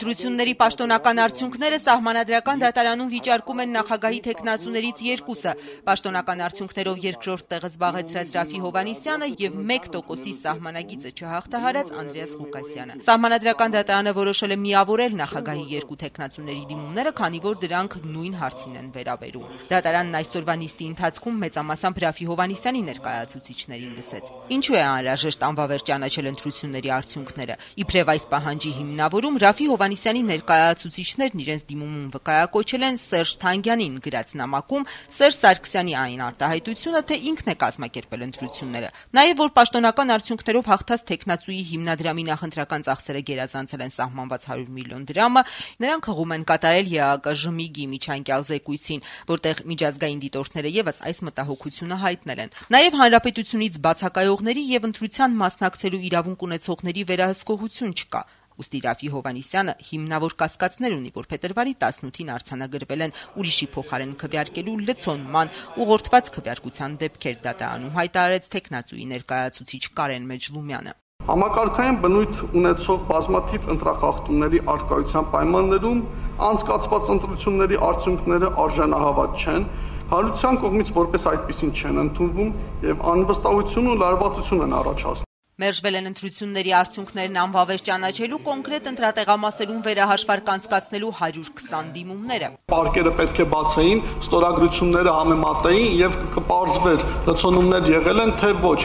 Ընտրությունների պաշտոնական արդյունքները Սահմանադրական դատարանում վիճարկում են նախագահի թեկնածուներից երկուսը։ Պաշտոնական արդյունքներով երկրորդ տեղը զբաղեցրած Ռաֆի Հովհաննիսյանը եւ 1%-ի սահմանագիծը չհաղթահարած Անդրեաս Ղուկասյանը։ Սահմանադրական դատարանը որոշել է միավորել նախագահի երկու թեկնածուների դիմումները, քանի որ դրանք նույն հարցին են վերաբերում։ Դատարանն այսօրվա նիստի ընթացքում մեծամասամբ Ռաֆի Հովհաննիսյանի ներկայացուցիչներին լսեց։ Ինչու է անհրաժեշտ անվավեր ճանաչել ընտրությունների արդյունքները։ Իբրև այս պահանջի հիմնավորում Ռաֆի Հովհաննիսյանի ներկայացուցիչներն իրենց դիմումում վկայակոչել են Սերժ Թանգյանին գրած նամակում Սերժ Սարգսյանի այն արտահայտությունը, թե ինքն է կազմակերպել ընտրությունները։ Նաև որ պաշտոնական արդյունքներով հաղթած թեկնածուի հիմնադրամի նախընտրական ծախսերը գերազանցել են սահմանված 100 միլիոն դրամը, նրանք հղում են կատարել ԵԱԿ-ԺՄԻԳ-ի միջանկյալ զեկույցին, որտեղ միջազգային դիտորդները եւս այս մտահոգությունը հայտնել են։ Նաև հանրապետությունից բացակայողների եւ ընտրության մասնակցելու իրավունք ունեցողների վերահսկողություն չկա։ Ուստի Ռաֆի Հովհաննիսյանը հիմնավոր կասկածներ ունի, որ փետրվարի 18-ին արձանագրվել են ուրիշի փոխարեն քվեարկելու լցոնման ուղղորդված քվեարկության դեպքեր, դատարանում հայտարարեց թեկնածուի ներկայացուցիչ Կարեն Մեջլումյանը։ Համակարգային բնույթ ունեցող բազմաթիվ ընտրախախտումների առկայության պայմաններում անցկացված ընտրությունների արդյունքները արժանահավատ չեն, հանրության կողմից որպես այդպիսին չեն ընդունվում եւ անվստահություն ու լարվածություն են առաջացնում։ Մերժվել են ընտրությունների արդյունքներն անվավեր ճանաչելու կոնկրետ ընտրատեղամասերում վերահաշվարկ անցկացնելու 120 դիմումները։ Պարկերը պետք է բացեին, ստորագրությունները համեմատեին եւ կպարզվեր լցոնումներ եղել են թե ոչ։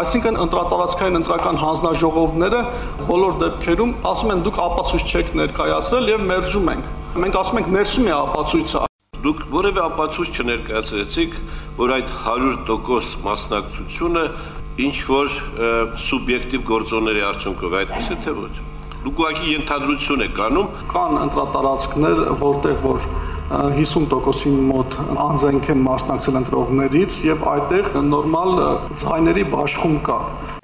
Այսինքն ընտրատարածքային ընտրական հանձնաժողովները բոլոր դեպքերում ասում են դուք ապացույց չեք ներկայացրել եւ մերժում ենք։ Մենք ասում ենք ներսում է ապացույցը։ Դուք որևէ ապացույց չներկայացրեցիք, որ այդ 100% մասնակցությունը ինչ որ սուբյեկտիվ գործոնների արդյունքով այդպես է թե ոչ։ Դուք ուղղակի ենթադրություն եք անում։ Կան ընտրատարածքներ, որտեղ որ 50%-ի մոտ անձենք են մասնակցել ընտրողներից եւ այդտեղ նորմալ ցայների բաշխում կա։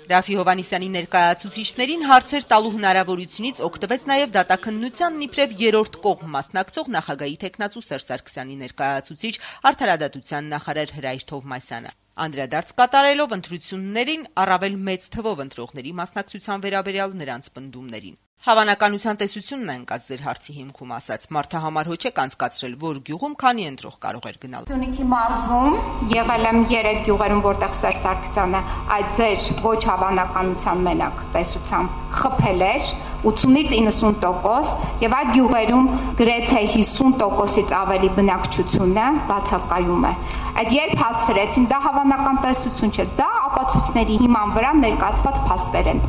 Ռաֆի Հովհաննիսյանի ներկայացուցիչներին հարցեր տալու հնարավորությունից օգտվեց նաև դատաքննությանն իբրև երրորդ կողմ մասնակցող նախագահի թեկնածու Սերժ Սարգսյանի ներկայացուցիչ արդարադատության նախարար Հրայր Թովմասյանը։ Անդրադարձ կատարելով ընտրություններին առավել մեծ թվով ընտրողների մասնակցության վերաբերյալ նրանց պնդումներին։ Հավանականության տեսությունն է ընկած ձեր հարցի հիմքում ասած մարդահամար հոչեք անցկացրել, որ գյուղում քանի ընտրող կարող էր գնալ։ Սյունիքի մարզում եղել եմ 3 գյուղերում, որտեղ Սերժ Սարգսյանը այդ ձեր ոչ հավանականության մենակ տեսությամբ խփել էր 80-ից 90% եւ այդ գյուղերում գրեթե 50%-ից ավելի բնակչությունը բացակայում է։ Այդ երբ հասցրեցին, դա հավանական տեսություն չէ, դա ապացույցների հիման վրա ներկայացված փաստեր են։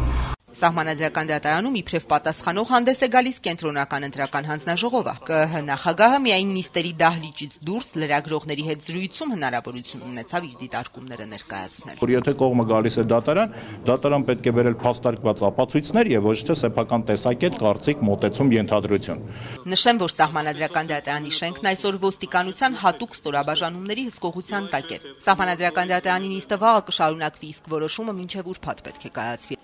Սահմանադրական դատարանում իբրև պատասխանող հանդես է գալիս կենտրոնական ընտրական հանձնաժողովը։ ԿԸՀ նախագահը միայն նիստերի դահլիճից դուրս լրագրողների հետ զրույցում հնարավորություն ունեցավ իր դիտարկումները ներկայացնել։ Որ եթե կողմը գալիս է դատարան պետք է վերել փաստարկված ապացույցներ եւ ոչ թե սեփական տեսակետ, կարծիք, մոտեցում, ենթադրություն։ Նշեմ, որ Սահմանադրական դատարանի շենքն այսօր ոստիկանության հատուկ ստորաբաժանումների հսկողության տակ է։ Սահմանադրական դատարանի նիստը վաղը կշարունակվի, իսկ որոշումը մինչև ուրբաթ պետք է կայացվի։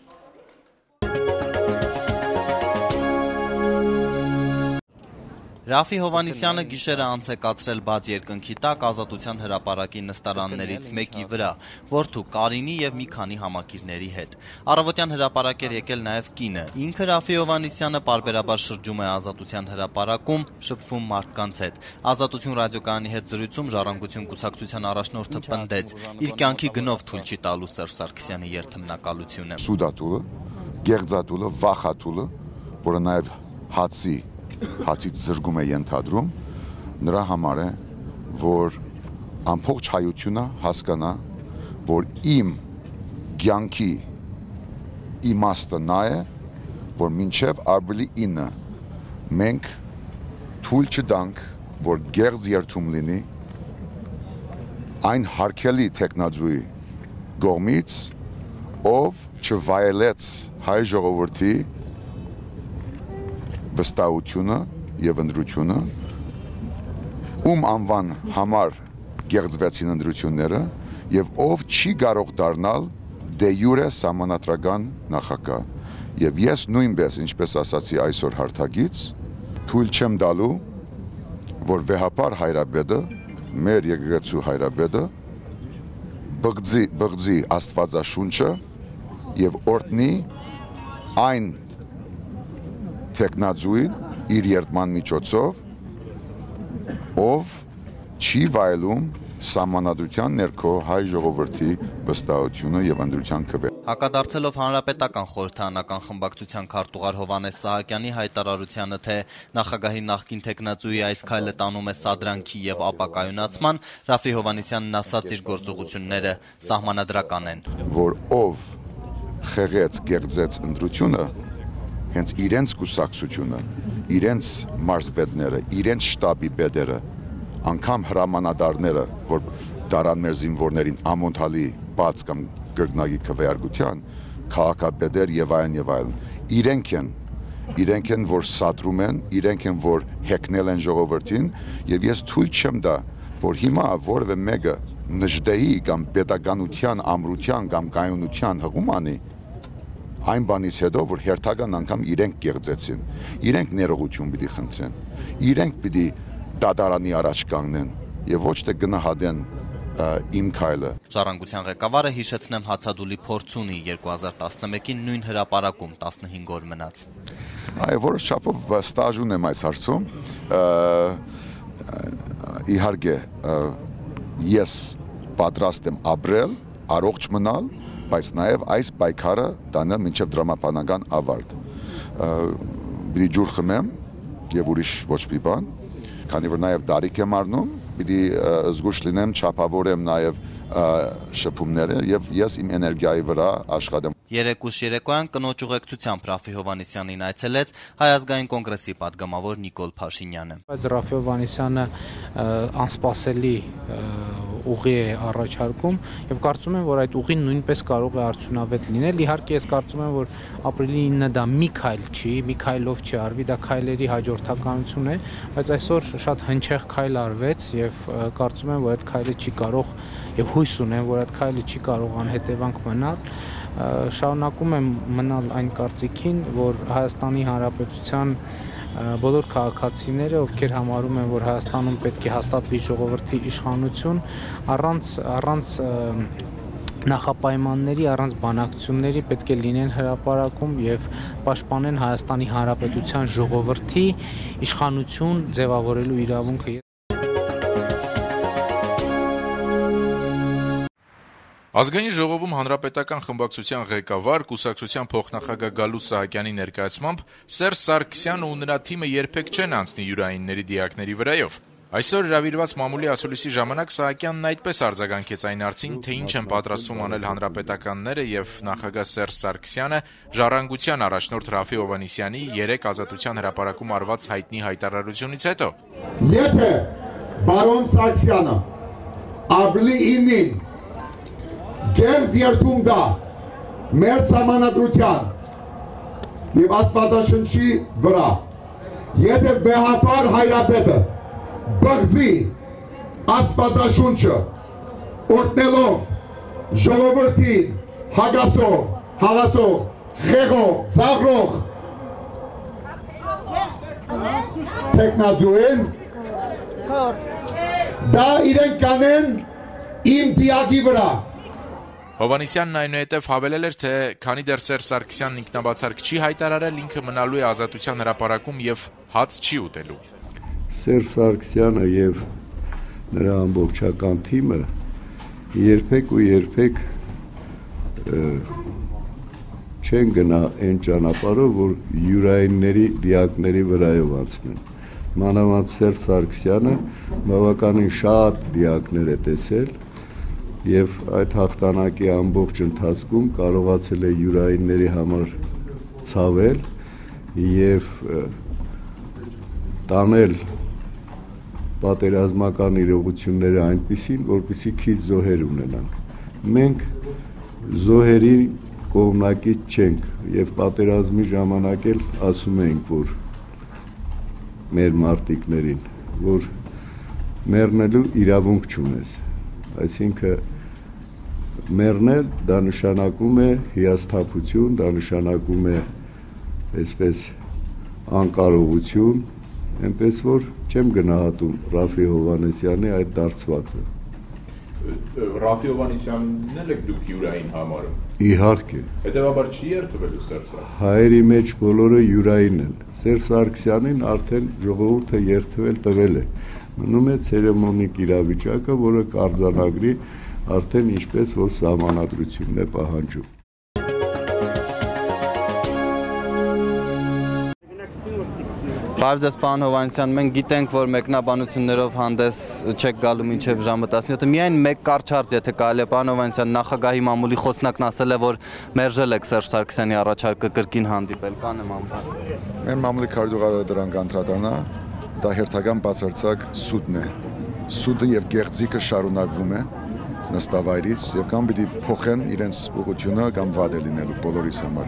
Ռաֆի Հովհաննիսյանը գիշերը անց է կացրել բաց երկնքի տակ Ազատության հրապարակի նստարաններից մեկի վրա, որդու Կարինի եւ մի քանի համակիրների հետ։ Առավոտյան հրապարակ էր եկել նաեւ կինը։ Ինքը Ռաֆի Հովհաննիսյանը պարբերաբար շրջում է Ազատության հրապարակում, շփվում մարդկանց հետ։ Ազատություն ռադիոկայանի հետ զրույցում Ժառանգություն կուսակցության առաջնորդը պնդեց, իր կյանքի գնով թույլ չի տալու Սերժ Սարգսյանի երթմնակալությունը։ Սուդատուլը, գեղձատուլը, վախատուլը, որը նաեւ հացից զրգում է ենթադրում, նրա համար է, որ ամբողջ հայությունը հասկանա, որ իմ կյանքի իմաստը նա է, որ մինչև ապրիլի 9 մենք թույլ չտանք, որ գեղձ երթում լինի այն հարգելի տեխնազույի կողմից, ով չվայելեց հայ ժողովրդի վստահությունը եւ ընտրությունը, ում անվան համար գեղձվեցին ընտրությունները եւ ով չի կարող դառնալ դե յուրե սահմանադրական նախագահ։ Եվ ես նույնպես, ինչպես ասացի այսօր հարթակից, թույլ չեմ տալու, որ վեհապար հայրապետը, մեր եկեղեցու հայրապետը, բղձի աստվածաշունչը եւ օրտնի այն տեխնազույն իր երդման միջոցով, ով չի վայելում սահմանադրության ներքո հայ ժողովրդի վստահությունը եւ ընտրության քվե։ Հակադարձելով Հանրապետական խորհրդարանական խմբակցության քարտուղար Հովհաննես Սահակյանի հայտարարությանը, թե նախագահի նախկին թեկնածուի այս քայլը տանում է սադրանքի եւ ապակայունացման, Ռաֆֆի Հովհաննիսյանն ասաց իր գործողությունները սահմանադրական են։ Որ ով խեղեց, գեղձեց ընտրությունը, հենց իրենց կուսակցությունը, իրենց մարզպետները, իրենց շտաբի պետերը, անգամ հրամանատարները, որ դարան մեր զինվորներին ամոթալի բաց կամ գրգնագի քվեարկության, քաղաքապետեր եւ այլն, իրենք են, որ սադրում են, իրենք են, որ հեքնել են ժողովրդին, եւ ես թույլ չեմ դա, որ հիմա որևէ մեկը նժդեի կամ պետականության, ամրության կամ կայունության հղում անի, այն բանից հետո, որ հերթական անգամ իրենք գեղձեցին, իրենք ներողություն պիտի խնդրեն, իրենք պիտի դատարանի առաջ կանգնեն եւ ոչ թե գնահատեն իմ քայլը։ Ժառանգության ղեկավարը հիշեցնեմ հացադուլի փորձ ունի 2011-ին նույն հրապարակում 15 օր մնաց։ Այո, որոշ չափով ստաժ ունեմ այս հարցում։ Իհարկե ես պատրաստ եմ ապրել, առողջ մնալ, բայց նաև այս պայքարը տանել մինչև դրամապանական ավարտ։ Պիտի ջուր խմեմ եւ ուրիշ ոչ մի բան, քանի որ նաև դարիք եմ առնում, պիտի զգուշ լինեմ, չափավորեմ նաև շփումները եւ ես իմ էներգիայի վրա աշխատեմ։ Երեկուշ երեկոյան կնոջ ուղեկցությամբ Ռաֆֆի Հովհաննիսյանին այցելեց Հայ ազգային կոնգրեսի падգամավոր Նիկոլ Փաշինյանը։ Բայց Ռաֆֆի Հովհաննիսյանը անսպասելի ուղի է առաջարկում եւ կարծում եմ, որ այդ ուղին նույնպես կարող է արդյունավետ լինել։ Իհարկե ես կարծում եմ, որ ապրիլի 9-ը դա մի քայլ չի, մի քայլով չի արվի, դա քայլերի հաջորդականություն է, բայց այսօր շատ հնչեղ քայլ արվեց եւ կարծում եմ, որ այդ քայլը չի կարող եւ հույս ունեմ, որ այդ քայլը չի կարող անհետևանք մնալ։ Շարունակում եմ մնալ այն կարծիքին, որ Հայաստանի Հանրապետության բոլոր քաղաքացիները, ովքեր համարում են, որ Հայաստանում պետք է հաստատվի ժողովրդի իշխանություն, առանց նախապայմանների, առանց բանակցությունների պետք է լինեն հրապարակում եւ պաշտպանեն Հայաստանի Հանրապետության ժողովրդի իշխանություն ձևավորելու իրավունքը։ Ազգային ժողովում հանրապետական խմբակցության ղեկավար, կուսակցության փոխնախագահ Գալուստ Սահակյանի ներկայացմամբ Սերժ Սարգսյանը ու նրա թիմը երբեք չեն անցնի յուրայինների դիակների վրայով։ Այսօր հրավիրված մամուլի ասուլիսի ժամանակ Սահակյանն այդպես արձագանքեց այն հարցին, թե ինչ են պատրաստվում անել հանրապետականները եւ նախագահ Սերժ Սարգսյանը ժառանգության առաջնորդ Ռաֆֆի Հովհաննիսյանի 3 ազատության հրապարակում արված հայտնի հայտարարությունից հետո։ Եթե բարոն Սարգսյանը ապրիլի 9-ին Գերզ երդում դա մեր սահմանադրության և աստվածաշնչի վրա, եթե վեհապար հայրապետը բղզի աստվածաշունչը օրտնելով ժողովրդին հագասող, հավասող, խեղող, ծաղրող թեկնածուին, դա իրենք կանեն իմ դիակի վրա։ Հովհաննիսյանն այնուհետև հավելել էր, թե քանի դեռ Սերժ Սարգսյանն ինքնաբացարկ չի հայտարարել, ինքը մնալու է ազատության հրապարակում եւ հաց չի ուտելու։ Սերժ Սարգսյանը եւ նրա ամբողջական թիմը երբեք չեն գնա այն ճանապարհով, որ յուրայինների դիակների վրայով անցնեն։ Մանավանդ Սերժ Սարգսյանը բավականին շատ դիակներ է տեսել եւ այդ հաղթանակի ամբողջ ընթացքում կարողացել է յուրայինների համար ցավել եւ տանել պատերազմական իրողությունները այնպիսին, որպեսզի քիչ զոհեր ունենանք։ Մենք զոհերի կողմնակից չենք եւ պատերազմի ժամանակ էլ ասում էինք, որ մեր մարտիկներին, որ մեռնելու իրավունք չունես, այսինքն մեռնել դա նշանակում է հիասթափություն, դա նշանակում է այսպես անկարողություն, այնպես որ չեմ գնահատում Ռաֆֆի Հովհաննիսյանի այդ դարձվածը։ Ռաֆի Հովհաննիսյանն էլ եք դուք յուրային համարում։ Իհարկե։ Հետևաբար չի երթվելու Սերժ Սարգսյանը։ Հայերի մեջ բոլորը յուրային են։ Սերժ Սարգսյանին արդեն ժողովուրդը երթվել տվել է։ Մնում է ցերեմոնիկ իրավիճակը, որը կարձանագրի արդեն ինչպես որ սահմանադրությունն է պահանջում։ Բարև պարոն Հովհաննիսյան, մենք գիտենք, որ մեկնաբանություններով հանդես չեք գալու մինչև ժամը 17-ը։ Միայն մեկ կարճ հարց, եթե կարելի է, պարոն Հովհաննիսյան, նախագահի մամուլի խոսնակն ասել է, որ մերժել եք Սերժ Սարգսյանի առաջարկը կրկին հանդիպել, կանեմ ամբար։ Մեր մամուլի քարտուղարը դրան կանտրատառնա, դա հերթական բացարձակ սուդն է։ Սուդը եւ գեղձիկը շարունակվում է նստավայրից եւ կամ պիտի փոխեն իրենց ուղղությունը կամ վատ է լինելու բոլորիս համար։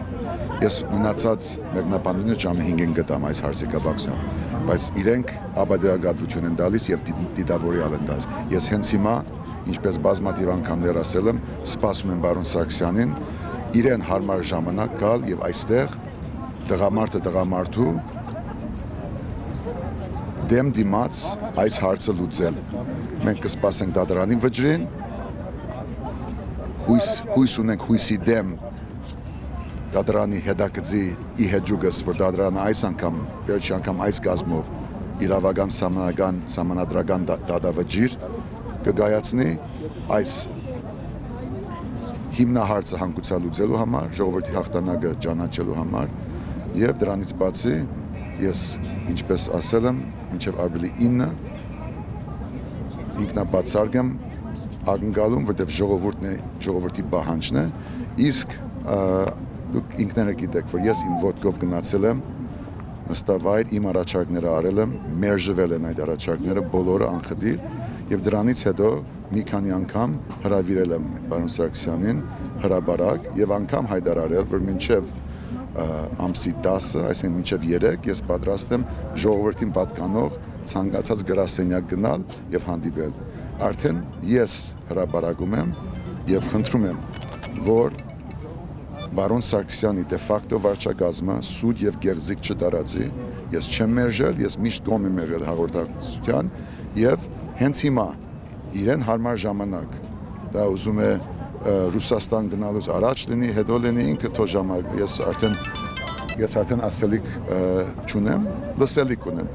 Ես մնացած մեկնաբանությունը ժամը 5-ին գտամ այս հարցի կապակցությամբ, բայց իրենք աբադեագատություն են տալիս եւ դիտավորյալ են տալիս։ Ես հենց հիմա, ինչպես բազմաթիվ անգամներ ասել եմ, սպասում եմ պարոն Սարգսյանին իրեն հարմար ժամանակ գալ եւ այստեղ տղամարդը տղամարդու դեմ դիմաց այս հարցը լուծել։ Մենք կսպասենք դատարանի վճռին, հույս ունենք հույսի դեմ դատարանի հետագծի ի հեջուկս, որ դատարանը այս անգամ, վերջի անգամ այս գազմով իրավական սահմանադրական դատավճիռ կգայացնի այս հիմնահարցը հանգուցալուծելու համար, ժողովրդի հաղթանակը ճանաչելու համար եւ դրանից բացի ես ինչպես ասել եմ, մինչև ապրիլի 9 ինքնաբացարկ եմ ակնկալում, որտեղ ժողովրդի պահանջն է, իսկ դուք ինքներդ գիտեք, որ ես իմ ոտքով գնացել եմ նստավայր, իմ առաջարկները արել եմ, մերժվել են այդ առաջարկները բոլորը անխտիր եւ դրանից հետո մի քանի անգամ հրավիրել եմ պարոն Սարգսյանին հրաբարակ եւ անգամ հայտարարել, որ մինչեւ ամսի 10-ը, այսինքն մինչև 3 ես պատրաստ եմ ժողովրդին պատկանող ցանկացած գրասենյակ գնալ եւ հանդիպել։ Արդեն ես հրաբարակում եմ եւ խնդրում եմ, որ պարոն Սարգսյանի դե ֆակտո վարչակազմը սուտ եւ գեղձիկ չտարածի, ես չեմ մերժել, ես միշտ կողմ եմ եղել հաղորդակցության եւ հենց հիմա իրեն հարմար ժամանակ դա ուզում է Ռուսաստան գնալուց առաջ լինի, հետո լինի ինքը թո ժամանակ, ես արդեն ասելիք չունեմ, լսելիք ունեմ։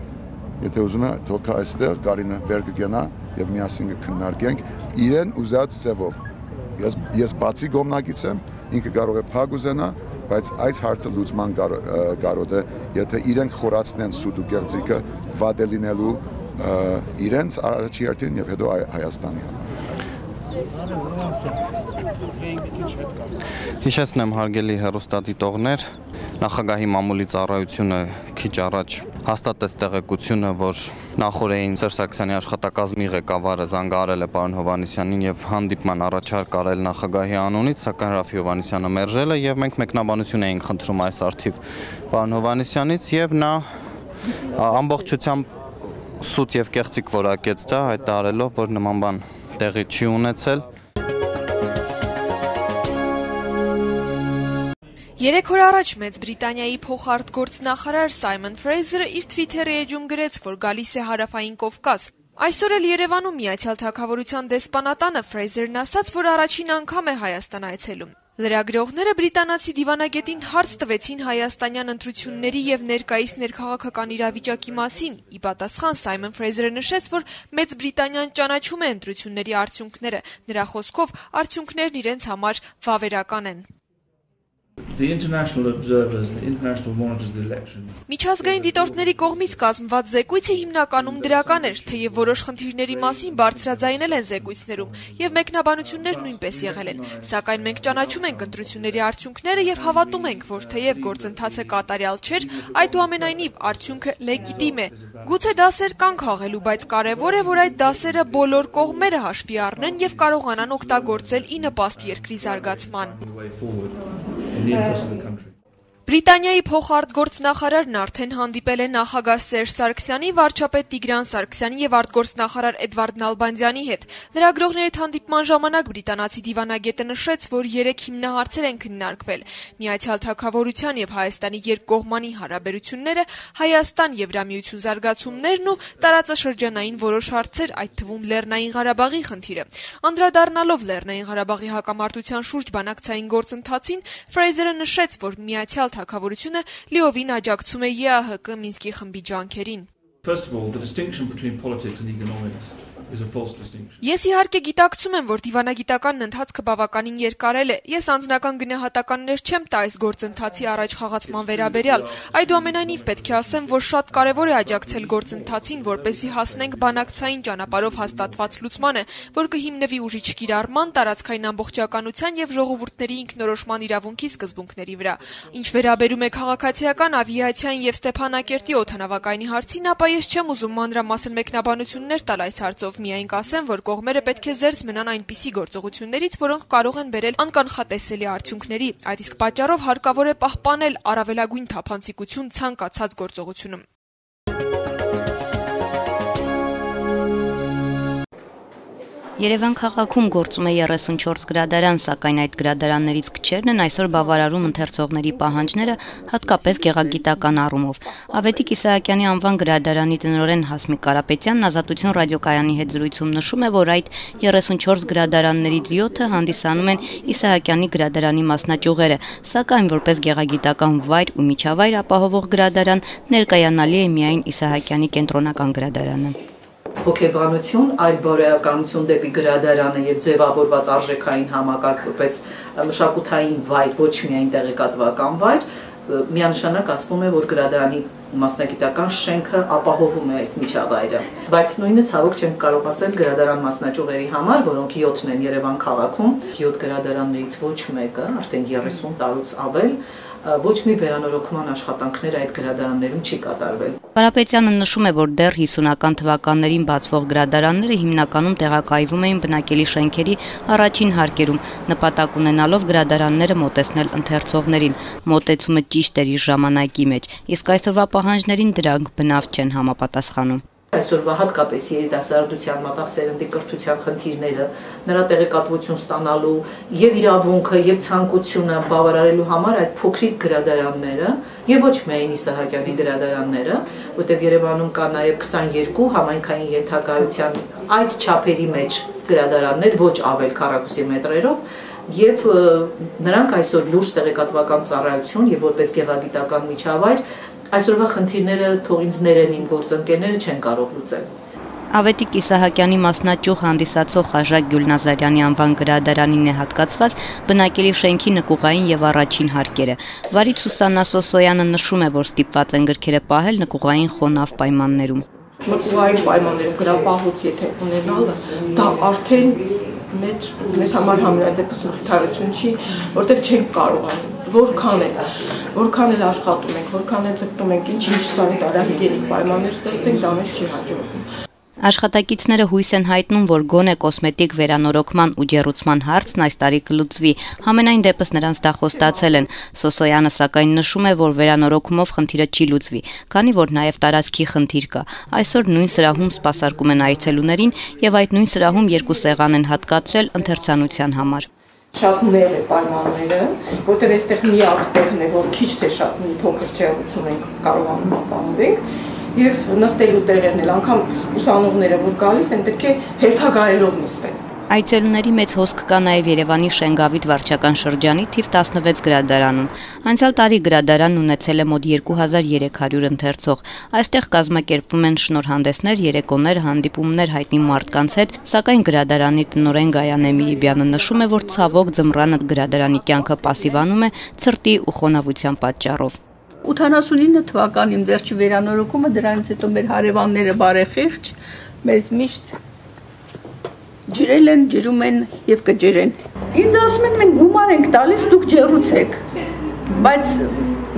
Եթե ուզում է, թոքա այստեղ Կարինը վեր կգնա եւ միասին կքննարկենք իրեն ուզած ձևով։ Ես բացի գոմնակից եմ, ինքը կարող է փակ ուզենա, բայց այս հարցը լուծման կարող է, եթե իրենք խորացնեն սուտ ու գեղձիկը վատ է լինելու իրենց առաջի հերթին եւ հետո Հայաստանի համար։ Հիշեցնեմ հարգելի հեռուստադիտողներ, նախագահի մամուլի ծառայությունը քիչ առաջ հաստատեց տեղեկությունը, որ նախորդին Սերժ Սարգսյանի աշխատակազմի ղեկավարը զանգահարել է պարոն Հովհաննիսյանին եւ հանդիպման առաջարկ արել նախագահի անունից, սակայն Ռաֆի Հովհաննիսյանը մերժել է եւ մենք մեկնաբանություն էինք խնդրում այս արդիվ պարոն Հովհաննիսյանից եւ նա ամբողջությամբ սուտ եւ կեղծիկ որակեց դա, հայտարարելով, որ նման բան տեղի չի ունեցել։ 3 օր առաջ Մեծ Բրիտանիայի փոխարտգործնախարար Սայմոն Ֆրեյզերը իր Twitter-ի էջում գրեց, որ գալիս է Հարավային Կովկաս։ Այսօր էլ Երևանում Միացյալ Թագավորության դեսպանատանը Ֆրեյզերն ասաց, որ առաջին անգամ է Հայաստան այցելում։ Լրագրողները բրիտանացի դիվանագետին հարց տվեցին հայաստանյան ընտրությունների եւ ներկայիս ներքաղաքական իրավիճակի մասին։ Ի պատասխան Սայմոն Ֆրեյզերը նշեց, որ Մեծ Բրիտանիան ճանաչում է ընտրությունների արդյունքները։ Նրա խոսքով արդյունքներն իրենց համար վավերական են։ Միջազգային դիտորդների կողմից կազմված զեկույցը հիմնականում դրական էր, թեև որոշ խնդիրների մասին բարձրաձայնել են զեկույցներում եւ մեկնաբանություններ նույնպես եղել են, սակայն մենք ճանաչում ենք ընտրությունների արդյունքները եւ հավատում ենք, որ թեև գործընթացը կատարյալ չէր, այդուամենայնիվ արդյունքը լեգիտիմ է։ Գուցե դասեր կան քաղելու, բայց կարևոր է, որ այդ դասերը բոլոր կողմերը հաշվի առնեն եւ կարողանան օգտագործել ի նպաստ երկրի զարգացման։ Բրիտանիայի փոխարտգործնախարարն արդեն հանդիպել է նախագահ Սերժ Սարգսյանի, վարչապետ Տիգրան Սարգսյանի եւ արտգործնախարար Էդվարդ Նալբանդյանի հետ։ Լրագրողների հետ հանդիպման ժամանակ բրիտանացի դիվանագետը նշեց, որ 3 հիմնահարցեր են քննարկվել՝ Միացյալ Թագավորության եւ Հայաստանի երկկողմանի հարաբերությունները, Հայաստան-Եվրամիություն զարգացումներն ու տարածաշրջանային որոշ հարցեր, այդ թվում Լեռնային Ղարաբաղի խնդիրը։ Անդրադառնալով Լեռնային Ղարաբաղի հակամարտության շուրջ բանակցային գործընթացին, Ֆրեյզերը նշեց, որ Միացյալ Թագավորությունը լիովին աջակցում է ԵԱՀԿ Մինսկի խմբի ջանքերին։ Ես իհարկե գիտակցում եմ, որ դիվանագիտական ընթացքը բավականին երկարել է։ Ես անձնական գնահատականներ չեմ տա այս գործընթացի առաջ խաղացման վերաբերյալ։ Այդուամենայնիվ պետք է ասեմ, որ շատ կարևոր է աջակցել գործընթացին, որպեսզի հասնենք բանակցային ճանապարհով հաստատված լուծմանը, որ կհիմնվի ուժի չկիրառման, տարածքային ամբողջականության եւ ժողովուրդների ինքնորոշման իրավունքի սկզբունքների վրա։ Ինչ վերաբերում է քաղաքացիական, ավիացիային եւ Ստեփանակերտի օդանավակայանի հարցին, ապա ես չեմ ուզում մանրամասն մեկնաբանություններ տալ այս հարցով, միայն կասեմ, որ կողմերը պետք է զերծ մնան այնպիսի գործողություններից, որոնք կարող են բերել անկանխատեսելի արդյունքների։ Այդ իսկ պատճառով հարկավոր է պահպանել առավելագույն թափանցիկություն ցանկացած գործողությունում։ Երևան քաղաքում գործում է 34 գրադարան, սակայն այդ գրադարաններից քչերն են այսօր բավարարում ընթերցողների պահանջները, հատկապես գեղագիտական առումով։ Ավետիք Իսահակյանի անվան գրադարանի տնօրեն Հասմիկ Կարապետյանն Ազատություն ռադիոկայանի հետ զրույցում նշում է, որ այդ 34 գրադարաններից 7-ը հանդիսանում են Իսահակյանի գրադարանի մասնաճյուղերը, սակայն որպես գեղագիտական վայր ու միջավայր ապահովող գրադարան ներկայանալի է միայն Իսահակյանի կենտրոնական գրադարանը։ Հոգեբանություն, այլ բարոյականություն դեպի գրադարանը եւ ձևավորված արժեքային համակարգ որպես մշակութային վայր, ոչ միայն տեղեկատվական վայր, միանշանակ ասվում է, որ գրադարանի մասնագիտական շենքը ապահովում է այդ միջավայրը։ Բայց նույնը ցավոք չենք կարող ասել գրադարան մասնաճյուղերի համար, որոնք 7-ն են Երևան քաղաքում, 7 գրադարաններից ոչ մեկը, արդեն 30 տարուց ավել, ոչ մի վերանորոգման աշխատանքներ այդ գրադարաններում չի կատարվել։ Կարապետյանը նշում է, որ դեռ 50-ական թվականներին բացվող գրադարանները հիմնականում տեղակայվում էին բնակելի շենքերի առաջին հարկերում, նպատակ ունենալով գրադարանները մոտեցնել ընթերցողներին։ Մոտեցումը ճիշտ էր իր ժամանակի մեջ, իսկ այսօրվա պահանջներին դրանք բնավ չեն համապատասխանում։ Այսօրվա հատկապես երիտասարդության մտաղ սերնդի կրթության խնդիրները, նրա տեղեկատվություն ստանալու եւ իրավունքը եւ ցանկությունը բավարարելու համար այդ փոքրիկ գրադարանները եւ ոչ միայն Իսահակյանի գրադարանները, որտեղ Երևանում կա նաեւ 22 համայնքային ենթակայության այդ չափերի մեջ գրադարաններ, ոչ ավել քառակուսի մետրերով, եւ նրանք այսօր լուրջ տեղեկատվական ծառայություն եւ որպես գեղագիտական միջավայր այսօրվա խնդիրները թող ինձ ներեն իմ գործընկերները չեն կարող լուծել։ Ավետիք Իսահակյանի մասնաճյուղ հանդիսացող Խաժակ Գյուլնազարյանի անվան գրադարանին է հատկացված բնակելի շենքի նկուղային եւ առաջին հարկերը։ Վարիչ Սուսաննա Սոսոյանը նշում է, որ ստիպված են գրքերը պահել նկուղային խոնավ պայմաններում։ Նկուղային պայմաններում գրապահոց եթե ունենալը, դա արդեն մեծ համար համենայնդեպս մխիթարություն չի, որտեղ չենք կարողանում, որքան էլ աշխատում ենք, որքան էլ ձգտում ենք ինչ սանիտարահիգիենիկ պայմաններ ստեղծենք, դա մեզ չի հաջողվում։ Աշխատակիցները հույս են հայտնում, որ գոնե կոսմետիկ վերանորոգման ու ջեռուցման հարցն այս տարի կլուծվի։ Համենայն դեպս նրանց դա խոստացել են։ Սոսոյանը սակայն նշում է, որ վերանորոգումով խնդիրը չի լուծվի, քանի որ նաև տարածքի խնդիր կա։ Այսօր նույն սրահում սպասարկում են այցելուներին եւ այդ նույն սրահում 2 սեղան են հատկացրել ընթերցանության համար։ Շատ նեղ է պայմանները, որտեղ այստեղ միակ տեղն է, որ քիչ թե շատ մի փոքր ջեռուցում ենք կարողանում ապահովենք։ Եվ նստելու տեղերն էլ անգամ ուսանողները որ գալիս են պետք է հերթագայելով նստեն։ Այցելուների մեծ հոսք կա նաև Երևանի Շենգավիթ վարչական շրջանի թիվ 16 գրադարանում։ Անցյալ տարի գրադարանն ունեցել է մոտ 2300 ընթերցող։ Այստեղ կազմակերպվում են շնորհանդեսներ, երեկոներ, հանդիպումներ հայտնի մարդկանց հետ, սակայն գրադարանի տնօրեն Գայանե Միրիբյանը նշում է, որ ցավոք ձմռանը գրադարանի կյանքը պասիվանում է ցրտի ու խոնավության պատճառով։ 89 թվականին վերջի վերանորոգումը, դրանից հետո մեր հարևանները բարեխիղճ մեզ միշտ ջրել են, ջրում են եւ կջրեն։ Ինձ ասում են մենք գումար ենք տալիս, դուք ջեռուցեք։ Բայց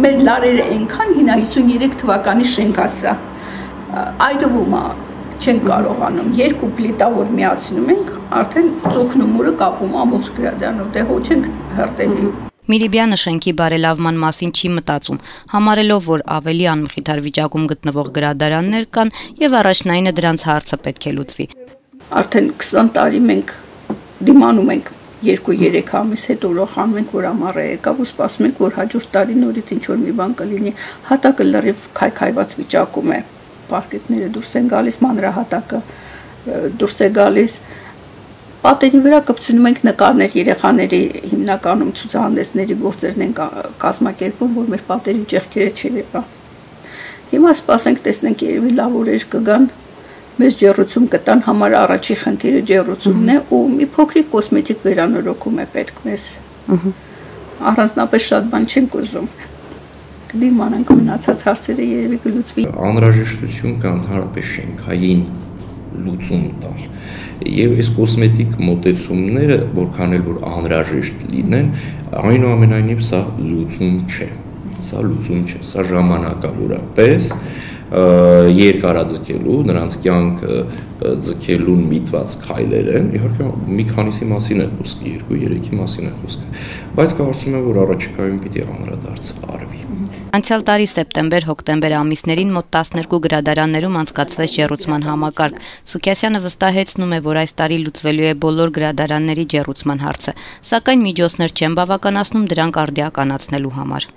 մեր լարերը այնքան հինա 53 թվականի շենք ասա։ Այդվում է չենք կարողանում։ 2 պլիտա որ միացնում ենք, արդեն ծուխն ու մուրը կապում ամբողջ գրադարանով, դե հոչ ենք հրտեհի։ Միրիբյանը շենքի բարելավման մասին չի մտածում, համարելով, որ ավելի անմխիթար վիճակում գտնվող գրադարաններ կան եւ առաջնայինը դրանց հարցը պետք է լուծվի։ Արդեն 20 տարի մենք դիմանում ենք 2-3 ամիս հետո ուրախանում ենք, որ ամառը եկավ ու սպասում ենք, որ հաջորդ տարի նորից ինչ-որ մի բան կլինի։ Հատակը լրիվ քայքայված վիճակում է։ Պարկետները դուրս են գալիս, մանրահատակը դուրս է գալիս։ Պատերի վրա կպցնում ենք նկարներ, երեխաների հիմնականում ցուցահանդեսների գործերն են կազմակերպում, որ մեր պատերի ճեղքերը չերևա։ Հիմա սպասենք, տեսնենք, երևի լավ օրեր կգան, մեզ ջեռուցում կտան, համար առաջի խնդիրը ջեռուցումն է ու մի փոքրիկ կոսմետիկ վերանորոգում է պետք մեզ։ Առանձնապես շատ բան չենք ուզում։ Կդիմանանք մնացած հարցերը երևի կլուծվի։ Անհրաժեշտություն կա ընդհանրապես շենքային լուծում տալ։ Եվ այս կոսմետիկ մոտեցումները, որքան էլ որ անհրաժեշտ լինեն, այնուամենայնիվ սա լուծում չէ։ Սա լուծում չէ, սա ժամանակավորապես երկարաձգելու, նրանց կյանքը ձգելուն միտված քայլեր են, իհարկե մի քանիսի մասին է խոսքը, 2-3-ի մասին է խոսքը, բայց կարծում եմ, որ առաջիկայում պիտի անդրադարձ արվի։ Անցյալ տարի սեպտեմբեր-հոկտեմբեր ամիսներին մոտ 12 գրադարաններում անցկացվեց ջեռուցման համակարգ։ Սուքիասյանը վստահեցնում է, որ այս տարի լուծվելու է բոլոր գրադարանների ջեռուցման հարցը, սակայն միջոցներ չեն բավականացնում դրանք արդիականացնելու համար։